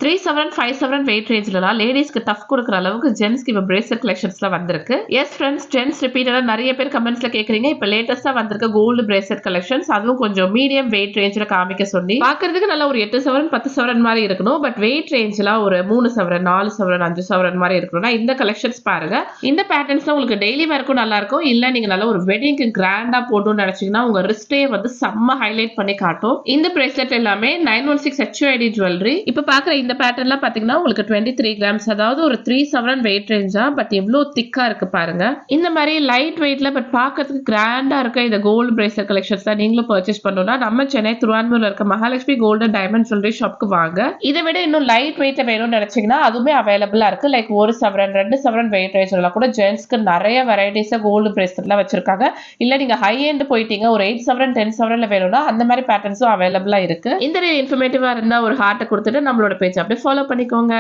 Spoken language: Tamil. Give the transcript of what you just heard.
3/7 5/7 வெயிட் ரேஞ்ச்லலாம் லேடிஸ்க்கு டஃப் கொடுக்குற அளவுக்கு ஜென்ஸ்க்கு இப்போ பிரேஸ்லெட் கலெக்ஷன்ஸ்லாம் வந்திருக்கு. எஸ் ஃப்ரெண்ட்ஸ், ஜென்ஸ் ரிப்பீட்டடா நிறைய பேர் கமெண்ட்ஸ்ல கேக்குறீங்க. இப்போ லேட்டஸ்டா வந்திருக்க கோல்டு பிரேஸ்லெட் கலெக்ஷன்ஸ், அதுவும் கொஞ்சம் மீடியம் வெயிட் ரேஞ்ச்ல காமிக்க சொல்லி. பாக்குறதுக்கு நல்ல ஒரு 8 சவரன் 10 சவரன் மாதிரி இருக்கணும். பட் வெயிட் ரேஞ்ச்ல ஒரு 3 சவரன் 4 சவரன் 5 சவரன் மாதிரி இருக்கணும்னா இந்த கலெக்ஷன்ஸ் பாருங்க. இந்த பேட்டர்ன்ஸ் உங்களுக்கு டெய்லி வேர்க்கும் நல்லா இருக்கும். இல்ல நீங்க நல்ல ஒரு வெட்டிங்க்கு கிராண்டா போடணும்னு நினைச்சீங்கன்னா உங்க ரிஸ்டே வந்து செம்ம ஹைலைட் பண்ணி காட்டும். இந்த பிரேஸ்லெட் எல்லாமே 916 HUID ஜுவல்லரி. இப்ப பாக்குற இந்த பேட்டர்ன்லாம் பாத்தீங்கன்னா உங்களுக்கு 23 கிராம்ஸ், அதாவது ஒரு 3 சவரன் வெயிட் ரேஞ்சா. பட் எவ்வளவு திக்கா இருக்கு பாருங்க. இந்த மாதிரி லைட் வெயிட்ல பட் பாக்கிறதுக்கு கிராண்டா இருக்க இந்த கோல்டு பிரேஸ்லெட் கலெக்ஷன்ஸ் தான் நீங்களும் பர்ச்சேஸ் பண்ணணும்னா நம்ம சென்னை திருவான்மூர்ல இருக்க மகாலட்சுமி கோல்டன் டைமண்ட் ஜுவல்லரி ஷாப்க்கு வாங்க. இதை விட இன்னும் லைட் வெயிட்ல வேணும்னு நினைச்சீங்கன்னா அதுவுமே அவைலபிளா இருக்கு. லைக் 1 சவரன் 2 சவரன் வெயிட் ரேஞ்ச்ல கூட ஜென்ஸ்க்கு நிறைய வெரைட்டிஸ் கோல்டு பிரேஸ்லெட்லாம் வச்சிருக்காங்க. இல்ல நீங்க ஹை எண்ட் போயிட்டீங்க ஒரு 8 சவரன் 10 சவரன்ல வேணும்னா அந்த மாதிரி பேட்டர்ன்ஸும் அவைலபிளா இருக்கு. இந்த இன்ஃபர்மேட்டிவா இருந்தா ஒரு ஹார்ட்டை கொடுத்துட்டு நம்மளோட பேஜ் அப்படியே ஃபாலோ பண்ணிக்கோங்க.